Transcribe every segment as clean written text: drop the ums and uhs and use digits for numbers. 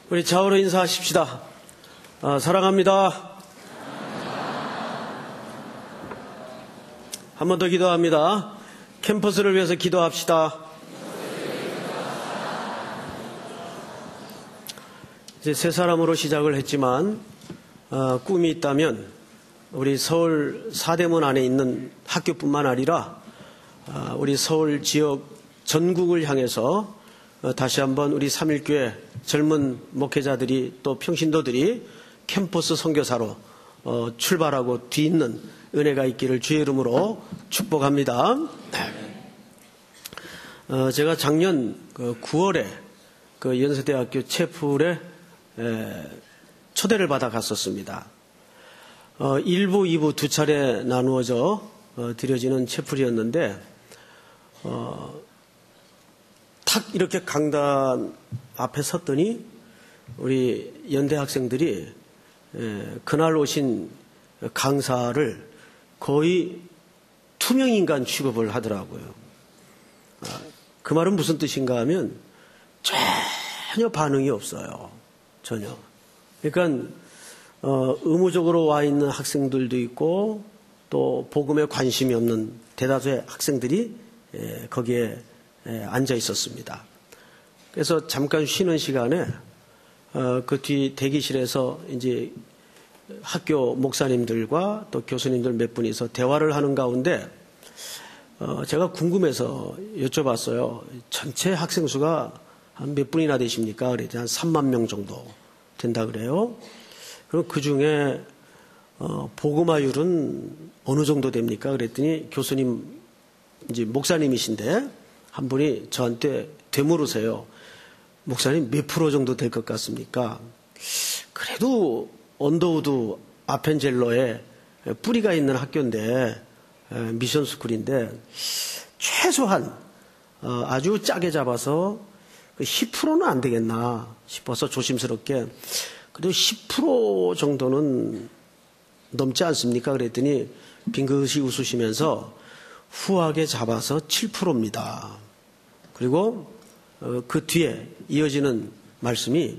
우리 좌우로 인사하십시다. 사랑합니다. 한 번 더 기도합니다. 캠퍼스를 위해서 기도합시다. 이제 세 사람으로 시작을 했지만 꿈이 있다면 우리 서울 사대문 안에 있는 학교뿐만 아니라 우리 서울 지역 전국을 향해서 다시 한번 우리 삼일교회 젊은 목회자들이 또 평신도들이 캠퍼스 선교사로 출발하고 뒤있는 은혜가 있기를 주의 이름으로 축복합니다. 제가 작년 9월에 그 연세대학교 채플에 초대를 받아 갔었습니다. 1부, 2부 두 차례 나누어져 드려지는 채플이었는데 탁 이렇게 강단 앞에 섰더니 우리 연대 학생들이 그날 오신 강사를 거의 투명인간 취급을 하더라고요. 그 말은 무슨 뜻인가 하면 전혀 반응이 없어요. 전혀. 그러니까 의무적으로 와 있는 학생들도 있고 또 복음에 관심이 없는 대다수의 학생들이 거기에 앉아 있었습니다. 그래서 잠깐 쉬는 시간에 그 뒤 대기실에서 이제 학교 목사님들과 또 교수님들 몇 분이서 대화를 하는 가운데 제가 궁금해서 여쭤봤어요. 전체 학생 수가 한 몇 분이나 되십니까? 그랬더니 한 3만 명 정도 된다 그래요. 그럼 그 중에 복음화율은 어느 정도 됩니까? 그랬더니 교수님 이제 목사님이신데 한 분이 저한테 되물으세요. 목사님 몇 프로 정도 될 것 같습니까? 그래도 언더우드 아펜젤러에 뿌리가 있는 학교인데 미션 스쿨인데 최소한 아주 짜게 잡아서 10%는 안 되겠나 싶어서 조심스럽게 그래도 10% 정도는 넘지 않습니까? 그랬더니 빙긋이 웃으시면서 후하게 잡아서 7%입니다. 그리고 그 뒤에 이어지는 말씀이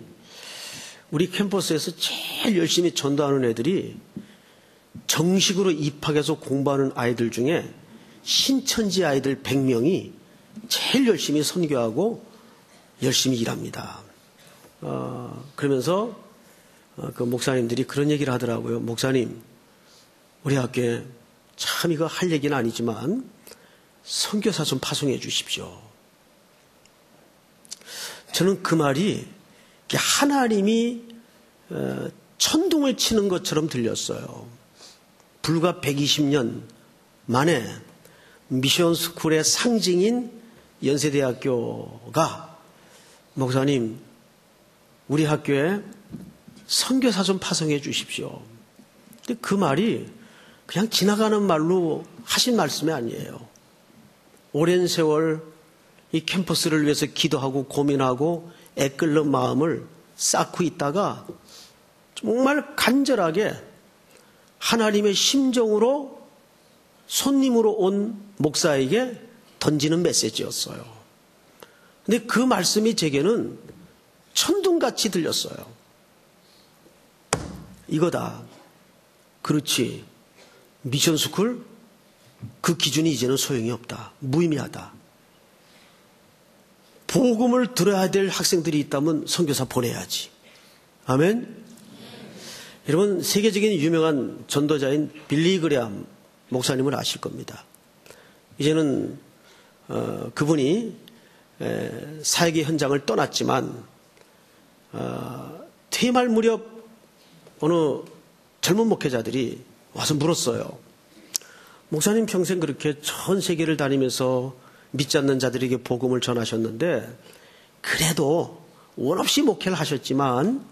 우리 캠퍼스에서 제일 열심히 전도하는 애들이 정식으로 입학해서 공부하는 아이들 중에 신천지 아이들 100명이 제일 열심히 선교하고 열심히 일합니다. 그러면서 그 목사님들이 그런 얘기를 하더라고요. 목사님, 우리 학교에 참 이거 할 얘기는 아니지만 선교사 좀 파송해 주십시오. 저는 그 말이 하나님이 천둥을 치는 것처럼 들렸어요. 불과 120년 만에 미션 스쿨의 상징인 연세대학교가 목사님, 우리 학교에 선교사 좀 파송해 주십시오. 근데 그 말이 그냥 지나가는 말로 하신 말씀이 아니에요. 오랜 세월 이 캠퍼스를 위해서 기도하고 고민하고 애끓는 마음을 쌓고 있다가 정말 간절하게 하나님의 심정으로 손님으로 온 목사에게 던지는 메시지였어요. 근데 그 말씀이 제게는 천둥같이 들렸어요. 이거다. 그렇지. 미션스쿨 그 기준이 이제는 소용이 없다. 무의미하다. 복음을 들어야 될 학생들이 있다면 선교사 보내야지. 아멘. 여러분 세계적인 유명한 전도자인 빌리 그레암 목사님을 아실 겁니다. 이제는 그분이 사역의 현장을 떠났지만 퇴임할 무렵 어느 젊은 목회자들이 와서 물었어요. 목사님 평생 그렇게 전 세계를 다니면서 믿지 않는 자들에게 복음을 전하셨는데 그래도 원 없이 목회를 하셨지만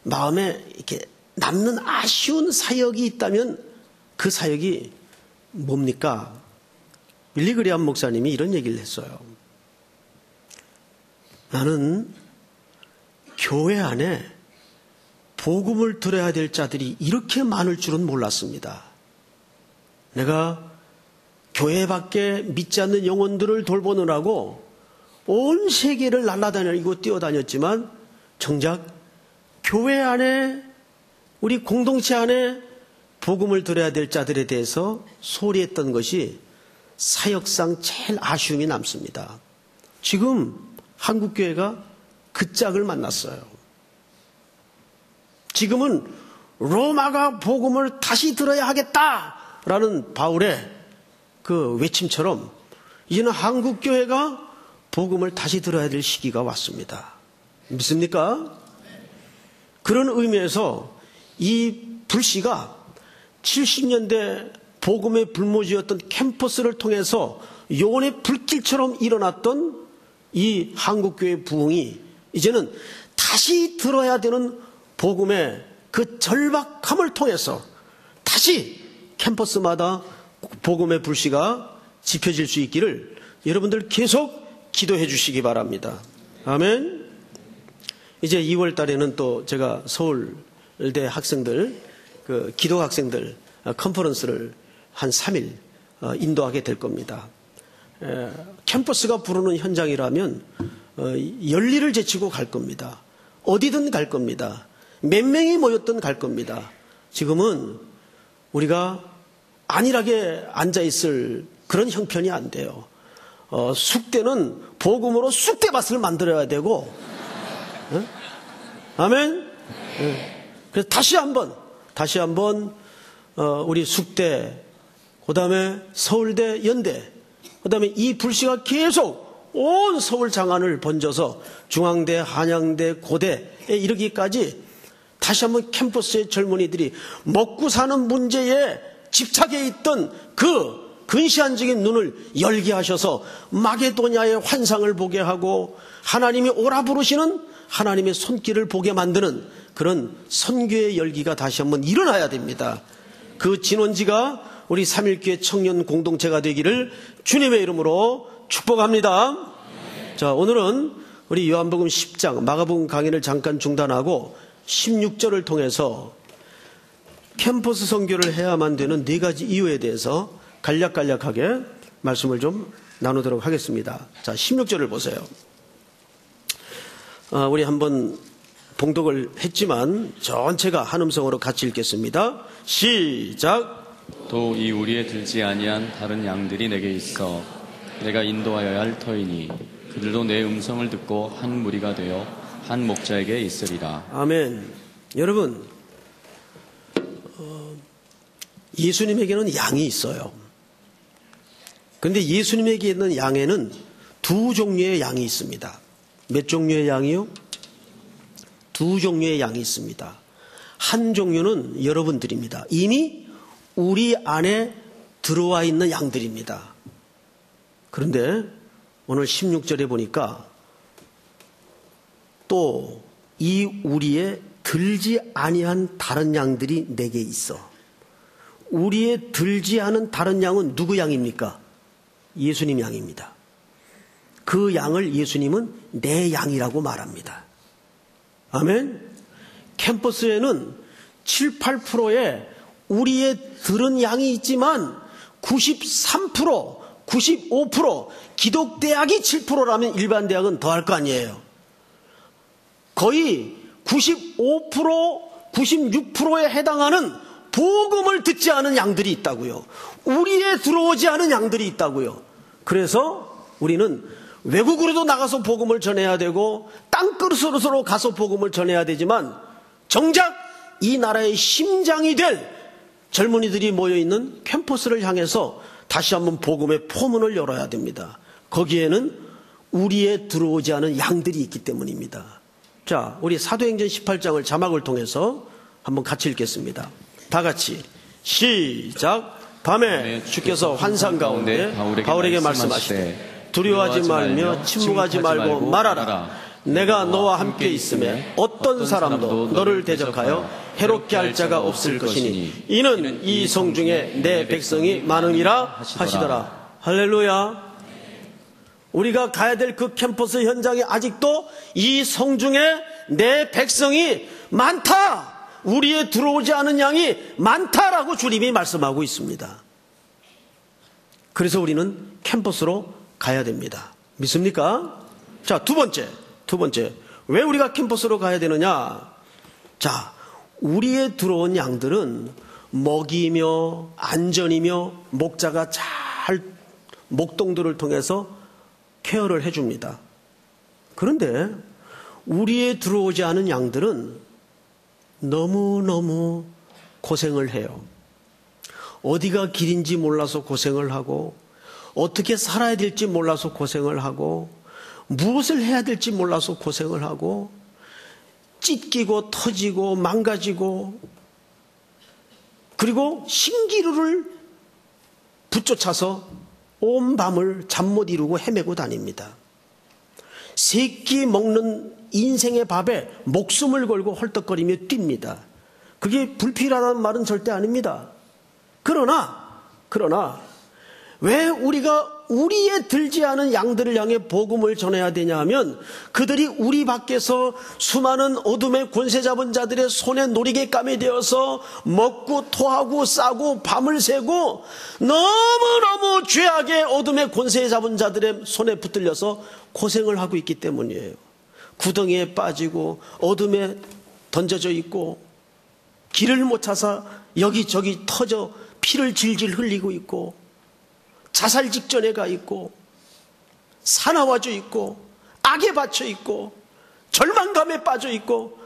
마음에 이렇게 남는 아쉬운 사역이 있다면 그 사역이 뭡니까? 빌리 그레암 목사님이 이런 얘기를 했어요. 나는 교회 안에 복음을 들어야 될 자들이 이렇게 많을 줄은 몰랐습니다. 내가 교회 밖에 믿지 않는 영혼들을 돌보느라고 온 세계를 날아다니고 뛰어다녔지만 정작 교회 안에, 우리 공동체 안에 복음을 들어야 될 자들에 대해서 소리했던 것이 사역상 제일 아쉬움이 남습니다. 지금 한국교회가 그 짝을 만났어요. 지금은 로마가 복음을 다시 들어야 하겠다라는 바울의 그 외침처럼 이제는 한국교회가 복음을 다시 들어야 될 시기가 왔습니다. 믿습니까? 그런 의미에서 이 불씨가 70년대 복음의 불모지였던 캠퍼스를 통해서 요원의 불길처럼 일어났던 이 한국교회 부흥이 이제는 다시 들어야 되는 복음의 그 절박함을 통해서 다시 캠퍼스마다 복음의 불씨가 지펴질 수 있기를 여러분들 계속 기도해 주시기 바랍니다. 아멘. 이제 2월 달에는 또 제가 서울대 학생들, 그 기도 학생들 컨퍼런스를 한 3일 인도하게 될 겁니다. 캠퍼스가 부르는 현장이라면 열리를 제치고 갈 겁니다. 어디든 갈 겁니다. 몇 명이 모였든 갈 겁니다. 지금은 우리가 안일하게 앉아있을 그런 형편이 안 돼요. 숙대는 복음으로 숙대밭을 만들어야 되고, 아멘? 그래서 다시 한번 우리 숙대, 그 다음에 서울대, 연대, 그 다음에 이 불씨가 계속 온 서울 장안을 번져서 중앙대, 한양대, 고대에 이르기까지 다시 한번 캠퍼스의 젊은이들이 먹고 사는 문제에 집착해 있던 그 근시안적인 눈을 열게 하셔서 마게도냐의 환상을 보게 하고 하나님이 오라 부르시는 하나님의 손길을 보게 만드는 그런 선교의 열기가 다시 한번 일어나야 됩니다. 그 진원지가 우리 삼일교회 청년 공동체가 되기를 주님의 이름으로 축복합니다. 자, 오늘은 우리 요한복음 10장 마가복음 강의를 잠깐 중단하고 16절을 통해서 캠퍼스 선교를 해야만 되는 4가지 이유에 대해서 간략간략하게 말씀을 좀 나누도록 하겠습니다. 자, 16절을 보세요. 우리 한번 봉독을 했지만 전체가 한 음성으로 같이 읽겠습니다. 시작. 또 이 우리에 들지 아니한 다른 양들이 내게 있어 내가 인도하여야 할 터이니 그들도 내 음성을 듣고 한 무리가 되어 한 목자에게 있으리라. 아멘. 여러분, 예수님에게는 양이 있어요. 그런데 예수님에게 있는 양에는 2 종류의 양이 있습니다. 몇 종류의 양이요? 2 종류의 양이 있습니다. 한 종류는 여러분들입니다. 이미 우리 안에 들어와 있는 양들입니다. 그런데 오늘 16절에 보니까 또 이 우리에 들지 아니한 다른 양들이 내게 있어. 우리에 들지 않은 다른 양은 누구 양입니까? 예수님 양입니다. 그 양을 예수님은 내 양이라고 말합니다. 아멘. 캠퍼스에는 7, 8%의 우리의 들은 양이 있지만 93%, 95% 기독대학이 7%라면 일반 대학은 더 할 거 아니에요. 거의 95%, 96%에 해당하는 복음을 듣지 않은 양들이 있다고요. 우리에 들어오지 않은 양들이 있다고요. 그래서 우리는 외국으로도 나가서 복음을 전해야 되고 땅끝으로 가서 복음을 전해야 되지만 정작 이 나라의 심장이 될 젊은이들이 모여있는 캠퍼스를 향해서 다시 한번 복음의 포문을 열어야 됩니다. 거기에는 우리에 들어오지 않은 양들이 있기 때문입니다. 자, 우리 사도행전 18장을 자막을 통해서 한번 같이 읽겠습니다. 다 같이 시작. 밤에 주께서 환상 가운데 바울에게 말씀하시되 두려워하지 말며 침묵하지 말고 말하라. 내가 너와 함께 있음에 어떤 사람도 너를 대적하여 해롭게 할 자가 없을 것이니 이는 이 성 중에 내 백성이 많음이라 하시더라. 할렐루야. 우리가 가야 될 그 캠퍼스 현장에 아직도 이 성 중에 내 백성이 많다. 우리에 들어오지 않은 양이 많다라고 주님이 말씀하고 있습니다. 그래서 우리는 캠퍼스로 가야 됩니다. 믿습니까? 자, 두 번째. 왜 우리가 캠퍼스로 가야 되느냐? 자, 우리에 들어온 양들은 먹이며 안전이며 목자가 잘 목동들을 통해서 케어를 해줍니다. 그런데 우리에 들어오지 않은 양들은 너무너무 고생을 해요. 어디가 길인지 몰라서 고생을 하고, 어떻게 살아야 될지 몰라서 고생을 하고, 무엇을 해야 될지 몰라서 고생을 하고, 찢기고 터지고 망가지고, 그리고 신기루를 붙쫓아서 온 밤을 잠 못 이루고 헤매고 다닙니다. 새끼 먹는 인생의 밥에 목숨을 걸고 헐떡거리며 뜁니다. 그게 불필요하다는 말은 절대 아닙니다. 그러나 왜 우리가 우리에 들지 않은 양들을 향해 복음을 전해야 되냐 하면, 그들이 우리 밖에서 수많은 어둠의 권세 잡은 자들의 손에 놀이개감이 되어서 먹고 토하고 싸고 밤을 새고 너무너무 죄악의 어둠의 권세 잡은 자들의 손에 붙들려서 고생을 하고 있기 때문이에요. 구덩이에 빠지고 어둠에 던져져 있고 길을 못 찾아 여기저기 터져 피를 질질 흘리고 있고, 자살 직전에 가 있고, 사나워져 있고, 악에 받쳐 있고, 절망감에 빠져 있고,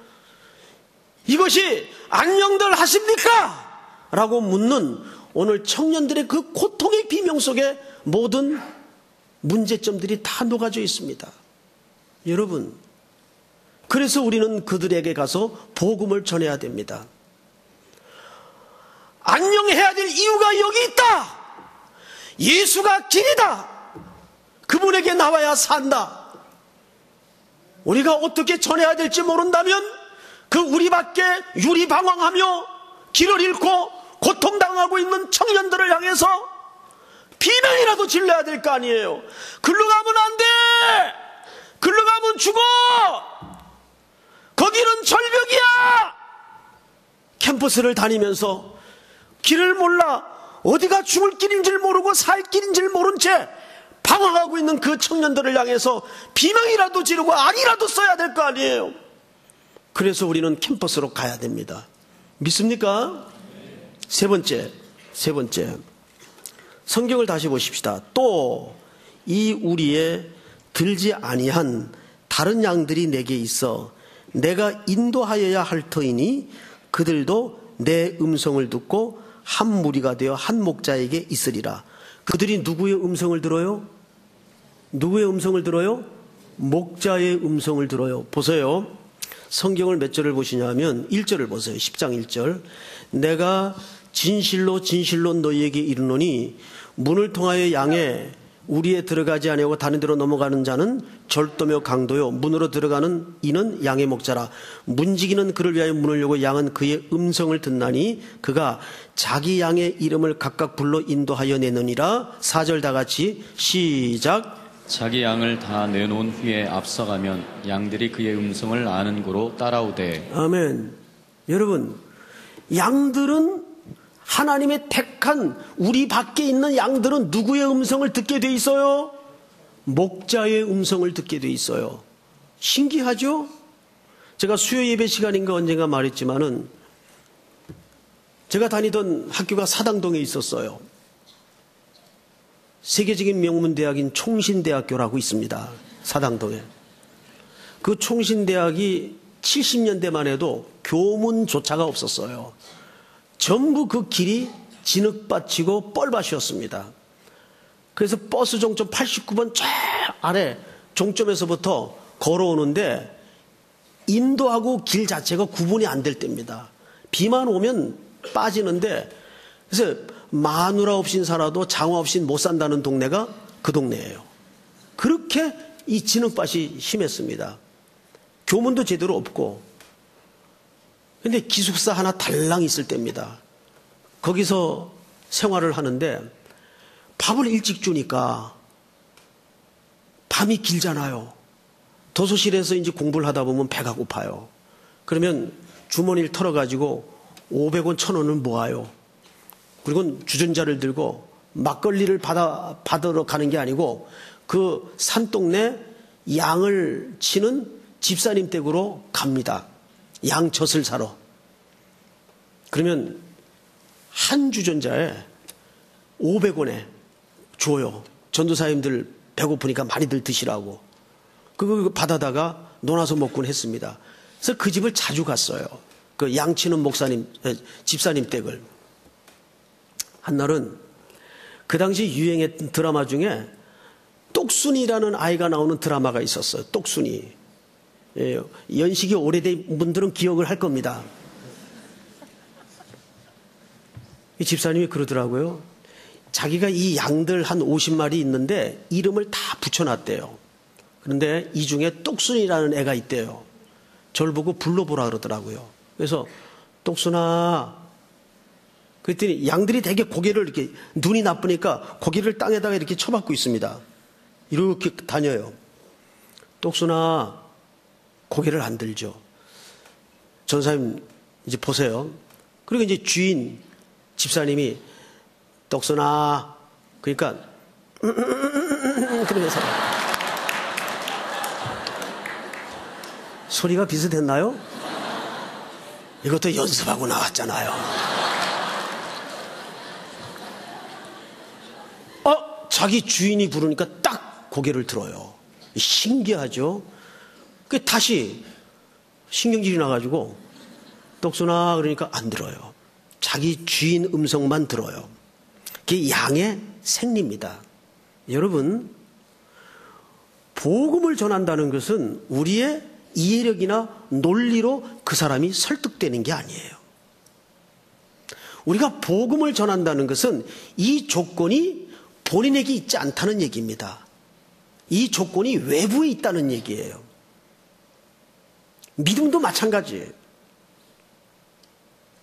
이것이 안녕들 하십니까? 라고 묻는 오늘 청년들의 그 고통의 비명 속에 모든 문제점들이 다 녹아져 있습니다. 여러분, 그래서 우리는 그들에게 가서 복음을 전해야 됩니다. 안녕해야 될 이유가 여기 있다. 예수가 길이다. 그분에게 나와야 산다. 우리가 어떻게 전해야 될지 모른다면 그 우리 밖에 유리방황하며 길을 잃고 고통당하고 있는 청년들을 향해서 비명이라도 질러야 될 거 아니에요. 글로 가면 안 돼. 글로 가면 죽어. 거기는 절벽이야. 캠퍼스를 다니면서 길을 몰라 어디가 죽을 길인지를 모르고 살 길인지를 모른 채 방황하고 있는 그 청년들을 향해서 비명이라도 지르고 아니라도 써야 될 거 아니에요. 그래서 우리는 캠퍼스로 가야 됩니다. 믿습니까? 세 번째 성경을 다시 보십시다. 또 이 우리에 들지 아니한 다른 양들이 내게 있어 내가 인도하여야 할 터이니 그들도 내 음성을 듣고 한 무리가 되어 한 목자에게 있으리라. 그들이 누구의 음성을 들어요? 누구의 음성을 들어요? 목자의 음성을 들어요. 보세요. 성경을 몇 절을 보시냐면 1절을 보세요. 10장 1절. 내가 진실로 진실로 너희에게 이르노니 문을 통하여 양에 우리에 들어가지 아니하고 다른 데로 넘어가는 자는 절도며 강도요 문으로 들어가는 이는 양의 목자라. 문지기는 그를 위하여 문을 열고 양은 그의 음성을 듣나니 그가 자기 양의 이름을 각각 불러 인도하여 내느니라. 4절 다 같이 시작. 자기 양을 다 내놓은 후에 앞서가면 양들이 그의 음성을 아는 고로 따라오되. 아멘. 여러분, 양들은 하나님의 택한 우리 밖에 있는 양들은 누구의 음성을 듣게 돼 있어요? 목자의 음성을 듣게 돼 있어요. 신기하죠? 제가 수요 예배 시간인가 언젠가 말했지만은 제가 다니던 학교가 사당동에 있었어요. 세계적인 명문대학인 총신대학교라고 있습니다. 사당동에. 그 총신대학이 70년대만 해도 교문조차가 없었어요. 전부 그 길이 진흙밭이고 뻘밭이었습니다. 그래서 버스 종점 89번 쫙 아래 종점에서부터 걸어오는데 인도하고 길 자체가 구분이 안 될 때입니다. 비만 오면 빠지는데, 그래서 마누라 없인 살아도 장화 없인 못 산다는 동네가 그 동네예요. 그렇게 이 진흙밭이 심했습니다. 교문도 제대로 없고. 근데 기숙사 하나 달랑 있을 때입니다. 거기서 생활을 하는데 밥을 일찍 주니까 밤이 길잖아요. 도서실에서 이제 공부를 하다 보면 배가 고파요. 그러면 주머니를 털어가지고 500원, 1000원을 모아요. 그리고 주전자를 들고 막걸리를 받으러 가는 게 아니고 그 산동네 양을 치는 집사님 댁으로 갑니다. 양젖을 사러. 그러면 한 주전자에 500원에 줘요. 전도사님들 배고프니까 많이들 드시라고. 그거 받아다가 논아서 먹곤 했습니다. 그래서 그 집을 자주 갔어요. 그 양치는 목사님, 집사님 댁을. 한날은 그 당시 유행했던 드라마 중에 똑순이라는 아이가 나오는 드라마가 있었어요. 똑순이. 예, 연식이 오래된 분들은 기억을 할 겁니다. 이 집사님이 그러더라고요. 자기가 이 양들 한 50마리 있는데 이름을 다 붙여놨대요. 그런데 이 중에 똑순이라는 애가 있대요. 저를 보고 불러보라 그러더라고요. 그래서 똑순아, 그랬더니 양들이 되게 고개를 이렇게, 눈이 나쁘니까 고개를 땅에다가 이렇게 쳐박고 있습니다. 이렇게 다녀요. 똑순아, 고개를 안 들죠. 전사님 이제 보세요. 그리고 이제 주인 집사님이 똑순아, 그러니까 그러면서 소리가 비슷했나요? 이것도 연습하고 나왔잖아요. 자기 주인이 부르니까 딱 고개를 들어요. 신기하죠? 그 다시 신경질이 나가지고 똑순아 그러니까 안 들어요. 자기 주인 음성만 들어요. 그게 양의 생리입니다. 여러분, 복음을 전한다는 것은 우리의 이해력이나 논리로 그 사람이 설득되는 게 아니에요. 우리가 복음을 전한다는 것은 이 조건이 본인에게 있지 않다는 얘기입니다. 이 조건이 외부에 있다는 얘기예요. 믿음도 마찬가지예요.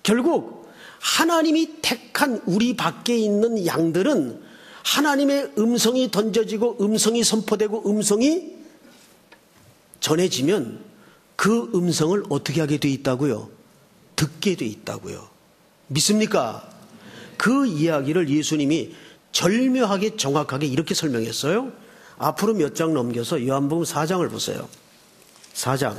결국 하나님이 택한 우리 밖에 있는 양들은 하나님의 음성이 던져지고 음성이 선포되고 음성이 전해지면 그 음성을 어떻게 하게 돼 있다고요? 듣게 돼 있다고요. 믿습니까? 그 이야기를 예수님이 절묘하게 정확하게 이렇게 설명했어요. 앞으로 몇 장 넘겨서 요한복음 4장을 보세요. 4장.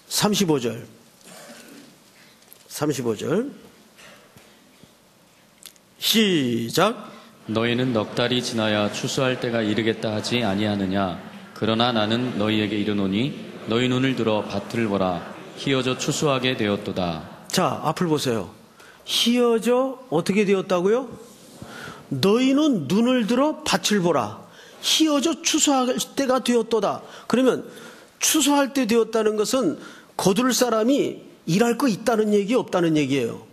35절. 35절. 시작. 너희는 넉 달이 지나야 추수할 때가 이르겠다 하지 아니하느냐. 그러나 나는 너희에게 이르노니 너희 눈을 들어 밭을 보라. 희어져 추수하게 되었도다. 자, 앞을 보세요. 희어져 어떻게 되었다고요? 너희는 눈을 들어 밭을 보라. 희어져 추수할 때가 되었도다. 그러면 추수할 때 되었다는 것은 거둘 사람이 일할 거 있다는 얘기 없다는 얘기예요.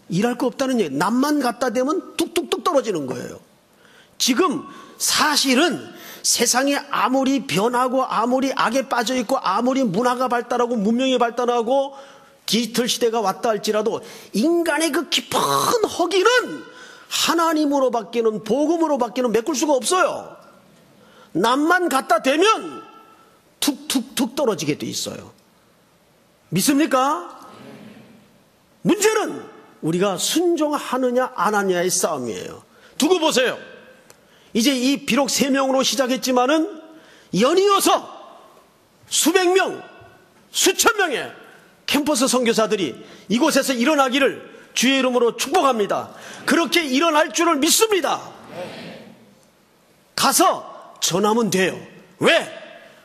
일할 거 없다는 얘기. 남만 갖다 대면 뚝뚝뚝 떨어지는 거예요. 지금 사실은 세상이 아무리 변하고 아무리 악에 빠져있고 아무리 문화가 발달하고 문명이 발달하고 디지털 시대가 왔다 할지라도 인간의 그 깊은 허기는 하나님으로 밖에는 복음으로 밖에는 메꿀 수가 없어요. 남만 갖다 대면 툭툭툭 떨어지게 돼 있어요. 믿습니까? 문제는 우리가 순종하느냐 안 하느냐의 싸움이에요. 두고 보세요. 이제 이 비록 3명으로 시작했지만은 연이어서 수백 명, 수천 명의 캠퍼스 선교사들이 이곳에서 일어나기를 주의 이름으로 축복합니다. 그렇게 일어날 줄을 믿습니다. 가서 전하면 돼요. 왜?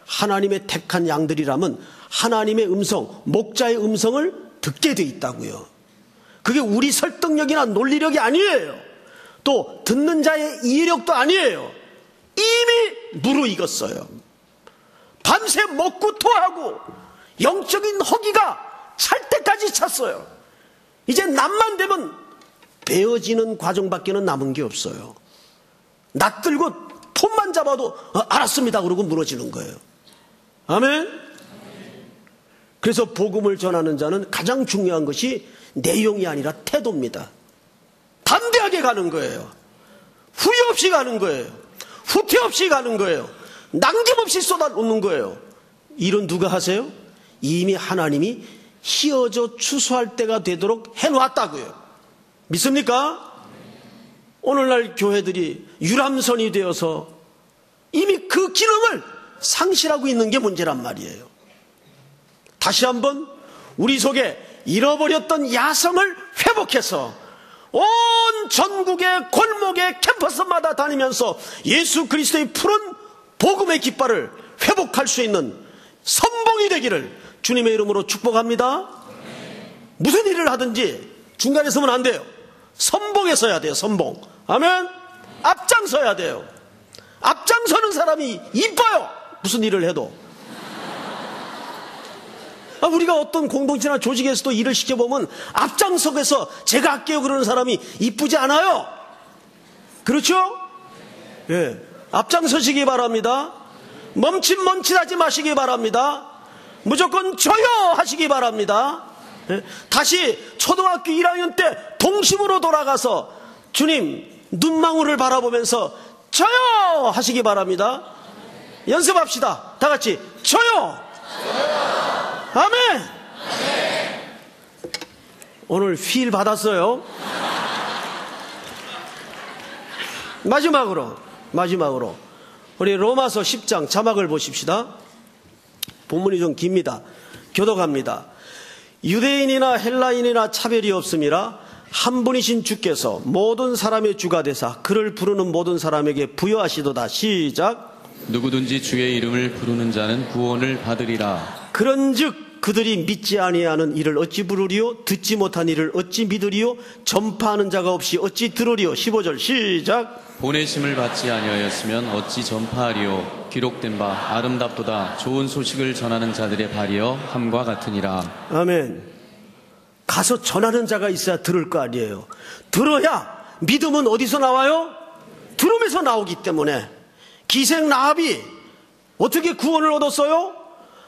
하나님의 택한 양들이라면 하나님의 음성, 목자의 음성을 듣게 돼 있다고요. 그게 우리 설득력이나 논리력이 아니에요. 또 듣는 자의 이해력도 아니에요. 이미 무르익었어요. 밤새 먹고 토하고 영적인 허기가 찰 때까지 찼어요. 이제 낮만 되면 베어지는 과정밖에는 남은 게 없어요. 낯 들고 폰만 잡아도 알았습니다 그러고 무너지는 거예요. 아멘. 그래서 복음을 전하는 자는 가장 중요한 것이 내용이 아니라 태도입니다. 담대하게 가는 거예요. 후회 없이 가는 거예요. 후퇴 없이 가는 거예요. 남김없이 쏟아놓는 거예요. 일은 누가 하세요? 이미 하나님이 희어져 추수할 때가 되도록 해놓았다고요. 믿습니까? 오늘날 교회들이 유람선이 되어서 이미 그 기능을 상실하고 있는 게 문제란 말이에요. 다시 한번 우리 속에 잃어버렸던 야성을 회복해서 온 전국의 골목의 캠퍼스마다 다니면서 예수 그리스도의 푸른 복음의 깃발을 회복할 수 있는 선봉이 되기를 주님의 이름으로 축복합니다. 무슨 일을 하든지 중간에 서면 안 돼요. 선봉에 서야 돼요. 선봉. 아멘. 앞장서야 돼요. 앞장서는 사람이 이뻐요. 무슨 일을 해도. 우리가 어떤 공동체나 조직에서도 일을 시켜보면 앞장서서 제가 할게요 그러는 사람이 이쁘지 않아요. 그렇죠? 예. 앞장서시기 바랍니다. 멈칫하지 마시기 바랍니다. 무조건 저요 하시기 바랍니다. 예. 다시 초등학교 1학년 때 동심으로 돌아가서 주님 눈망울을 바라보면서 저요 하시기 바랍니다. 연습합시다. 다 같이 저요. 아멘. 오늘 휠 받았어요. 마지막으로 우리 로마서 10장 자막을 보십시다. 본문이 좀 깁니다. 교독합니다. 유대인이나 헬라인이나 차별이 없음이라 한 분이신 주께서 모든 사람의 주가 되사 그를 부르는 모든 사람에게 부여하시도다. 시작. 누구든지 주의 이름을 부르는 자는 구원을 받으리라. 그런즉 그들이 믿지 아니하는 이를 어찌 부르리요? 듣지 못한 이를 어찌 믿으리요? 전파하는 자가 없이 어찌 들으리요? 15절 시작. 보내심을 받지 아니하였으면 어찌 전파하리요? 기록된 바 아름답도다 좋은 소식을 전하는 자들의 발이여 함과 같으니라. 아멘. 가서 전하는 자가 있어야 들을 거 아니에요. 들어야 믿음은 어디서 나와요? 들음에서 나오기 때문에. 기생 라합이 어떻게 구원을 얻었어요?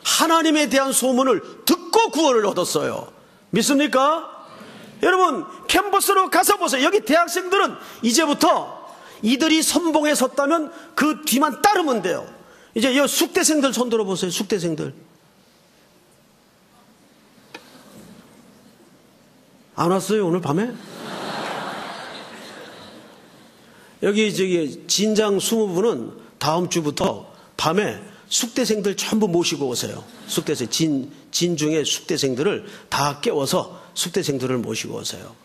하나님에 대한 소문을 듣고 구원을 얻었어요. 믿습니까? 여러분 캠퍼스로 가서 보세요. 여기 대학생들은 이제부터 이들이 선봉에 섰다면 그 뒤만 따르면 돼요. 이제 이 숙대생들 손 들어보세요. 숙대생들 안 왔어요 오늘 밤에? 여기 진장 20분은 다음 주부터 밤에 숙대생들 전부 모시고 오세요. 숙대생 진중의 숙대생들을 다 깨워서 숙대생들을 모시고 오세요.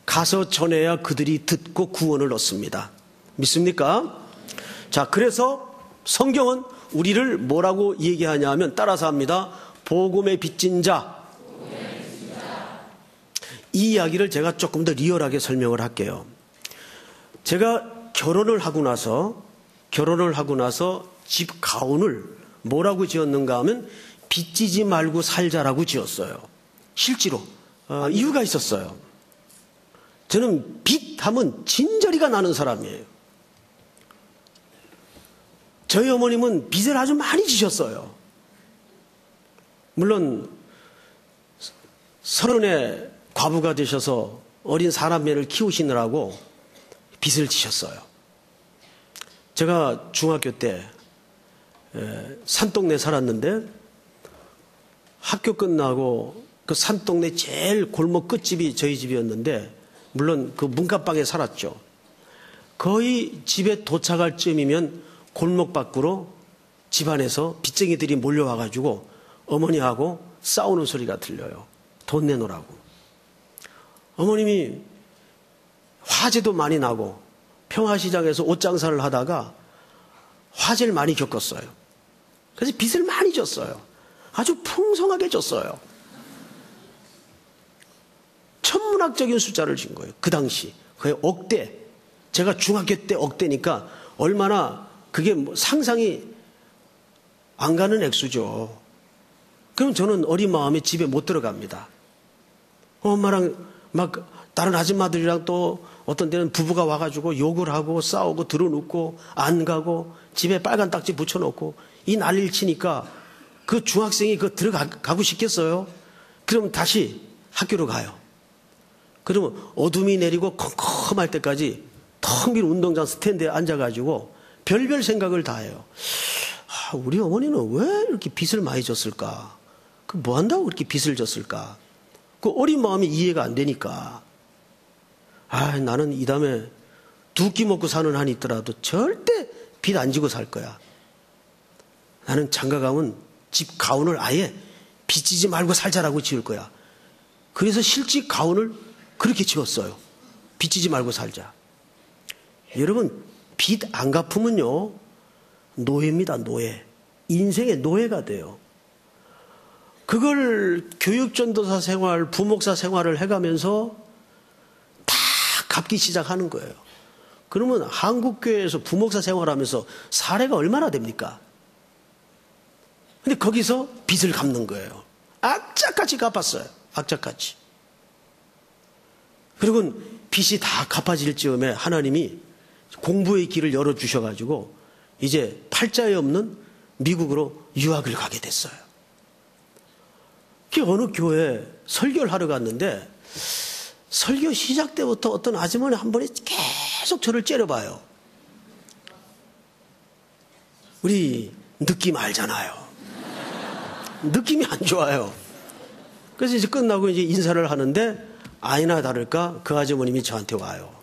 가서 전해야 그들이 듣고 구원을 얻습니다. 믿습니까? 자, 그래서 성경은 우리를 뭐라고 얘기하냐 하면 따라서 합니다. 복음의 빚진 자. 이 이야기를 제가 조금 더 리얼하게 설명을 할게요. 제가 결혼을 하고 나서 집 가운을 뭐라고 지었는가 하면 빚지지 말고 살자라고 지었어요. 실제로 이유가 있었어요. 저는 빚하면 진저리가 나는 사람이에요. 저희 어머님은 빚을 아주 많이 지셨어요. 물론 30에 과부가 되셔서 어린 사남매를 키우시느라고 빚을 지셨어요. 제가 중학교 때 산동네 살았는데 학교 끝나고 그 산동네 제일 골목 끝집이 저희 집이었는데 물론 그 문간방에 살았죠. 거의 집에 도착할 쯤이면 골목 밖으로 집안에서 빚쟁이들이 몰려와가지고 어머니하고 싸우는 소리가 들려요. 돈 내놓으라고. 어머님이 화재도 많이 나고 평화시장에서 옷장사를 하다가 화재를 많이 겪었어요. 그래서 빚을 많이 졌어요. 아주 풍성하게 졌어요. 천문학적인 숫자를 진 거예요. 그 당시. 그게 억대. 제가 중학교 때 억대니까 얼마나 그게 상상이 안 가는 액수죠. 그럼 저는 어린 마음에 집에 못 들어갑니다. 엄마랑 막 다른 아줌마들이랑 또 어떤 때는 부부가 와가지고 욕을 하고 싸우고 들어눕고 안 가고 집에 빨간 딱지 붙여놓고 이 난리를 치니까 그 중학생이 들어가고 싶겠어요? 그러면 다시 학교로 가요. 그러면 어둠이 내리고 컴컴할 때까지 텅 빈 운동장 스탠드에 앉아가지고 별별 생각을 다 해요. 우리 어머니는 왜 이렇게 빚을 많이 졌을까? 뭐 한다고 그렇게 빚을 졌을까? 그 어린 마음이 이해가 안 되니까. 나는 이 다음에 두 끼 먹고 사는 한이 있더라도 절대 빚 안 지고 살 거야. 나는 장가 가면 집 가운을 아예 빚 지지 말고 살자라고 지을 거야. 그래서 실제 가운을 그렇게 지었어요. 빚 지지 말고 살자. 여러분, 빚 안 갚으면요, 노예입니다, 노예. 인생의 노예가 돼요. 그걸 교육전도사 생활, 부목사 생활을 해가면서 다 갚기 시작하는 거예요. 그러면 한국교회에서 부목사 생활하면서 사례가 얼마나 됩니까? 근데 거기서 빚을 갚는 거예요. 악착같이 갚았어요. 악착같이. 그리고 빚이 다 갚아질 즈음에 하나님이 공부의 길을 열어주셔가지고 이제 팔자에 없는 미국으로 유학을 가게 됐어요. 그 어느 교회에 설교를 하러 갔는데 설교 시작 때부터 어떤 아주머니 한 분이 계속 저를 째려봐요. 우리 느낌 알잖아요. 느낌이 안 좋아요. 그래서 이제 끝나고 이제 인사를 하는데 아니나 다를까 그 아주머님이 저한테 와요.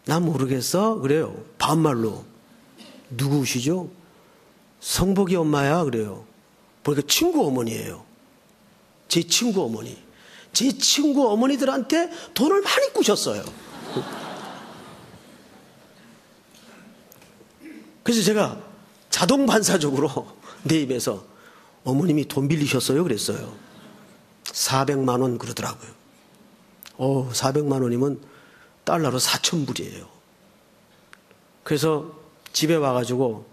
난 모르겠어? 그래요. 반말로. 누구시죠? 성복이 엄마야? 그래요. 보니까 친구 어머니예요. 제 친구 어머니. 제 친구 어머니들한테 돈을 많이 꾸셨어요. 그래서 제가 자동 반사적으로 내 입에서 어머님이 돈 빌리셨어요? 그랬어요. 400만 원 그러더라고요. 400만 원이면 달러로 4,000불이에요. 그래서 집에 와가지고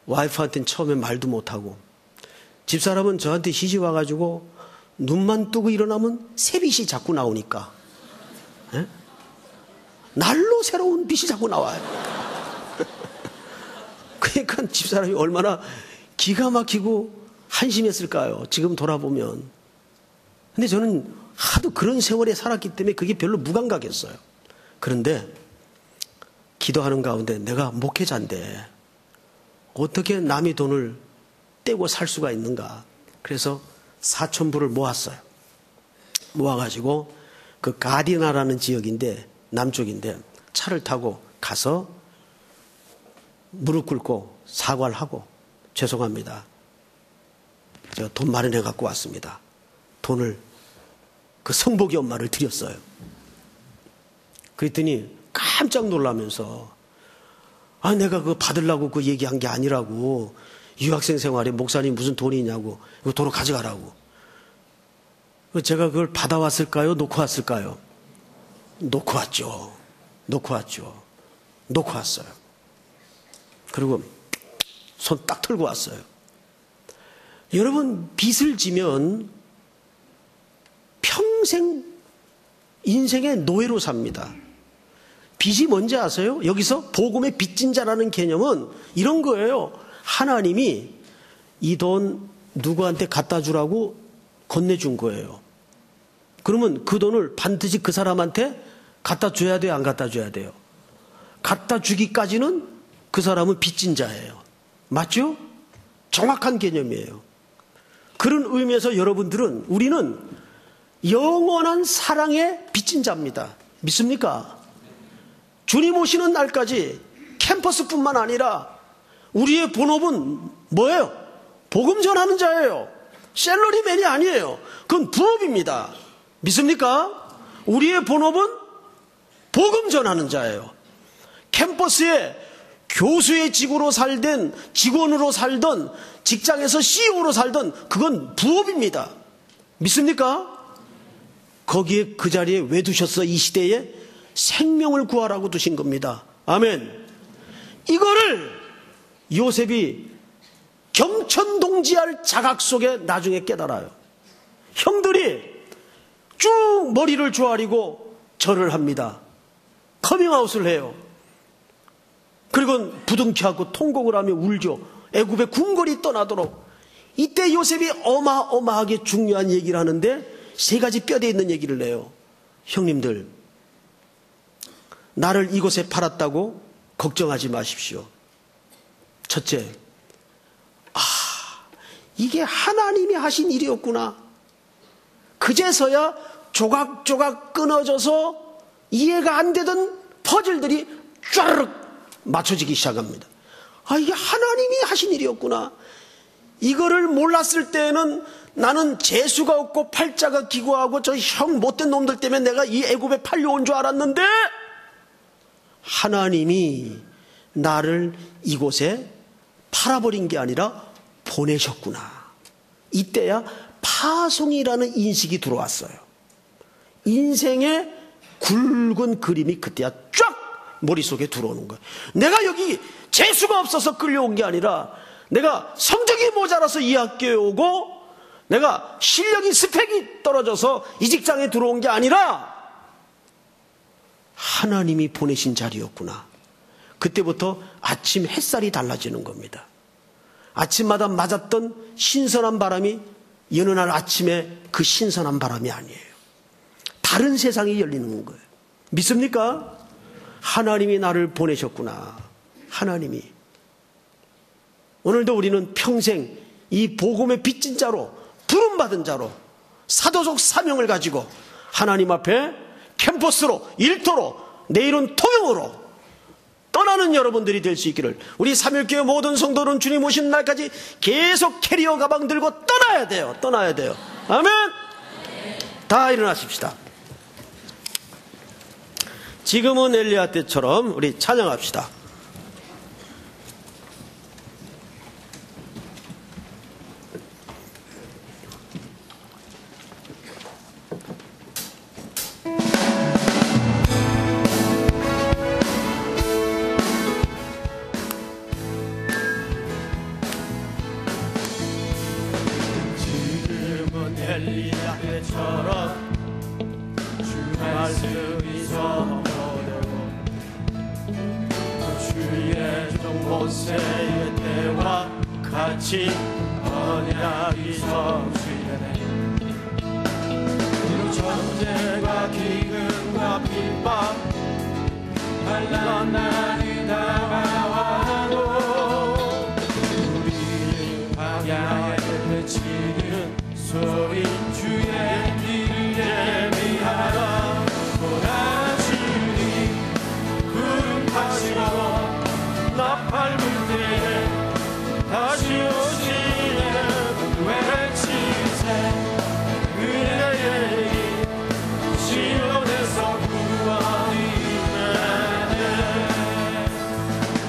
와이프한테는 처음에 말도 못하고 집사람은 저한테 시집 와가지고 눈만 뜨고 일어나면 새빛이 자꾸 나오니까 에? 날로 새로운 빛이 자꾸 나와요. 그러니까 집사람이 얼마나 기가 막히고 한심했을까요? 지금 돌아보면. 근데 저는 하도 그런 세월에 살았기 때문에 그게 별로 무감각했어요. 그런데 기도하는 가운데 내가 목회자인데 어떻게 남의 돈을 떼고 살 수가 있는가. 그래서 4,000불을 모았어요. 모아가지고 그 가디나라는 지역인데 남쪽인데 차를 타고 가서 무릎 꿇고 사과를 하고 죄송합니다. 제가 돈 마련해 갖고 왔습니다. 돈을 그 성복이 엄마를 드렸어요. 그랬더니 깜짝 놀라면서 내가 그거 받으려고 그 얘기한 게 아니라고. 유학생 생활에 목사님 무슨 돈이 있냐고. 이거 도로 가져가라고. 제가 그걸 받아왔을까요? 놓고 왔을까요? 놓고 왔죠. 놓고 왔죠. 놓고 왔어요. 그리고 손 딱 털고 왔어요. 여러분, 빚을 지면 평생 인생의 노예로 삽니다. 빚이 뭔지 아세요? 여기서 복음의 빚진 자라는 개념은 이런 거예요. 하나님이 이 돈 누구한테 갖다 주라고 건네준 거예요. 그러면 그 돈을 반드시 그 사람한테 갖다 줘야 돼요? 안 갖다 줘야 돼요? 갖다 주기까지는 그 사람은 빚진 자예요. 맞죠? 정확한 개념이에요. 그런 의미에서 여러분들은, 우리는 영원한 사랑의 빚진 자입니다. 믿습니까? 주님 오시는 날까지 캠퍼스뿐만 아니라 우리의 본업은 뭐예요? 복음 전하는 자예요. 셀러리맨이 아니에요. 그건 부업입니다. 믿습니까? 우리의 본업은 복음 전하는 자예요. 캠퍼스에 교수의 직으로 살든 직원으로 살든 직장에서 CEO로 살든 그건 부업입니다. 믿습니까? 거기에 그 자리에 왜 두셨어? 이 시대에 생명을 구하라고 두신 겁니다. 아멘. 이거를 요셉이 겸천동지할 자각 속에 나중에 깨달아요. 형들이 쭉 머리를 조아리고 절을 합니다. 커밍아웃을 해요. 그리고 부둥켜하고 통곡을 하며 울죠. 애굽의 궁궐이 떠나도록. 이때 요셉이 어마어마하게 중요한 얘기를 하는데 세 가지 뼈대 있는 얘기를 내요. 형님들, 나를 이곳에 팔았다고 걱정하지 마십시오. 첫째, 이게 하나님이 하신 일이었구나. 그제서야 조각조각 끊어져서 이해가 안 되던 퍼즐들이 쫘르륵 맞춰지기 시작합니다. 아, 이게 하나님이 하신 일이었구나. 이거를 몰랐을 때는 나는 재수가 없고 팔자가 기구하고 저 형 못된 놈들 때문에 내가 이 애굽에 팔려온 줄 알았는데 하나님이 나를 이곳에 팔아버린 게 아니라 보내셨구나. 이때야 파송이라는 인식이 들어왔어요. 인생의 굵은 그림이 그때야 쫙 머릿속에 들어오는 거예요. 내가 여기 재수가 없어서 끌려온 게 아니라 내가 성적이 모자라서 이 학교에 오고 내가 실력이 스펙이 떨어져서 이 직장에 들어온 게 아니라 하나님이 보내신 자리였구나. 그때부터 아침 햇살이 달라지는 겁니다. 아침마다 맞았던 신선한 바람이 여느 날 아침에 그 신선한 바람이 아니에요. 다른 세상이 열리는 거예요. 믿습니까? 하나님이 나를 보내셨구나. 하나님이. 오늘도 우리는 평생 이 복음의 빚진 자로, 부름받은 자로, 사도적 사명을 가지고 하나님 앞에 캠퍼스로, 일터로, 내일은 통영으로 떠나는 여러분들이 될 수 있기를, 우리 삼일교회 모든 성도는 주님 오신 날까지 계속 캐리어 가방 들고 떠나야 돼요. 떠나야 돼요. 아멘. 다 일어나십시다. 지금은 엘리야 때처럼 우리 찬양합시다. 지금은 엘리야 때처럼 주 말씀이 선포되고 주의 종 모세의 때와 같이 언약이 성취되네. 그 전쟁과 기근과 핍박 환난 날이 다가와도 우리 광야에 외치는 소리 주의 길을 예비하라. 보라 주님 구름 타시고 나팔 불 때에 다시 오시네. 외치세 은혜의 길 시온에서 구원이 나네.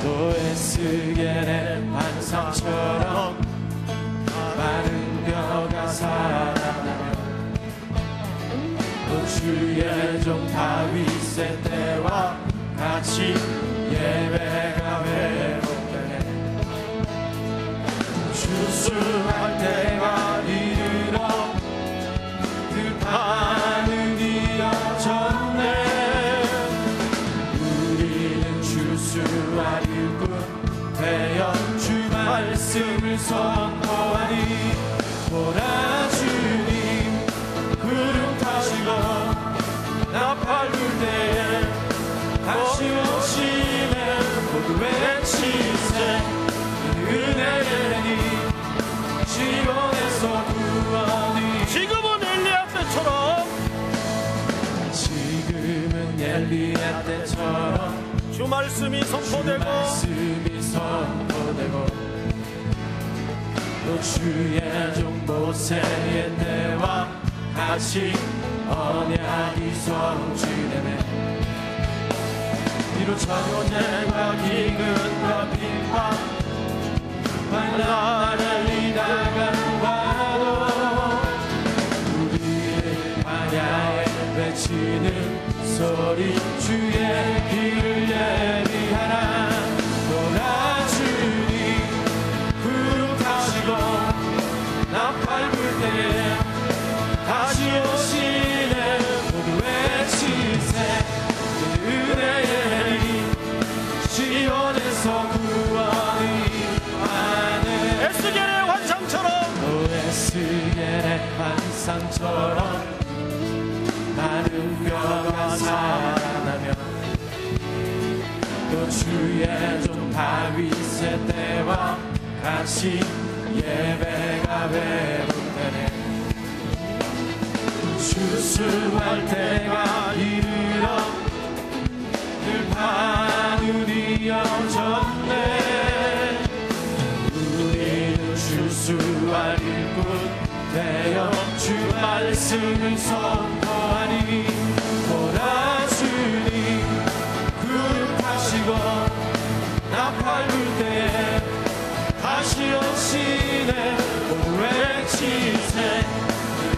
또 에스겔의 환상처럼 마른 뼈가 살아나며 또 주의 종 다윗의 때와 같이 예배가 회복되네. 추수할 때가 이르러 그 이어졌네. 우리는 추수할 일꾼 되어 주 말씀을 선포하니. 보라 주님 구름 타시고 나팔 불 때에 다시 오시네. 모두 외치세 은혜니 시온에서 구원이. 지금은 엘리야 때처럼, 지금은 엘리야 때처럼 주 말씀이 선포되고, 또 주의 종 모세의 때와 같이 언약이 성취되네. 비록 전쟁과 기근과 핍박 환난을 당하고 우리의 광야에 외치는 소리 주의 길을 예비하라. 보라 주님 구름 타시고 나팔 불 때에 다시 오시네. 모두 외치세 은혜의 시온에서 구원이 하네. 에스겔의 환상처럼, 또 에스겔의 환상처럼 마른 뼈가 살아나며 또 주의 종 다윗의 때와 같이 예배가 회복되네. 추수할 때가 이르러 늘 말씀을 선포하니 보라주니 구름하시고 나팔 불 때에 다시 오시네 오늘 외치세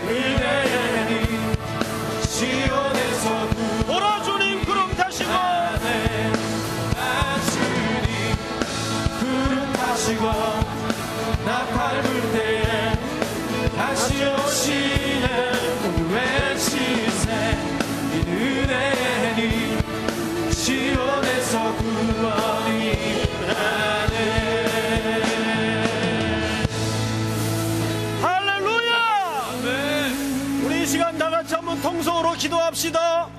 은혜니 시온에서 보라주님 구름 타시고 주님 구름 타시고 나팔 불 때에 다시 오시네 오늘 외치세 은혜니 시온에서 구원이 나네. 할렐루야! 우리 이 시간 다 같이 한번 통성으로 기도합시다.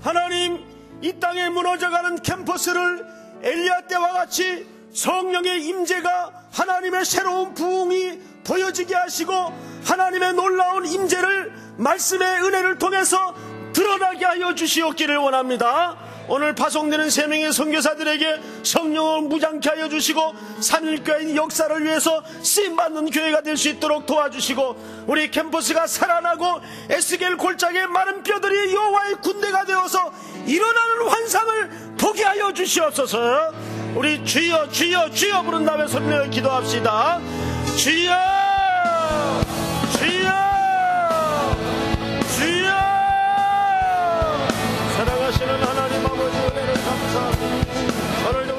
하나님, 이 땅에 무너져가는 캠퍼스를 엘리야 때와 같이 성령의 임재가 하나님의 새로운 부흥이 보여지게 하시고 하나님의 놀라운 임재를 말씀의 은혜를 통해서 드러나게 하여 주시옵기를 원합니다. 오늘 파송되는 3명의 선교사들에게 성령을 무장케 하여 주시고 삼일교회의 역사를 위해서 쓰임받는 교회가 될 수 있도록 도와주시고 우리 캠퍼스가 살아나고 에스겔 골짜기의 마른 뼈들이 여호와의 군대가 되어서 일어나는 환상을 보게 하여 주시옵소서. 우리 주여 주여 주여 부른 다음에 손을 기도합시다. 주여 주여 주여. 사랑하시는 하나님 아버지, 은혜를 감사합니다. 오늘도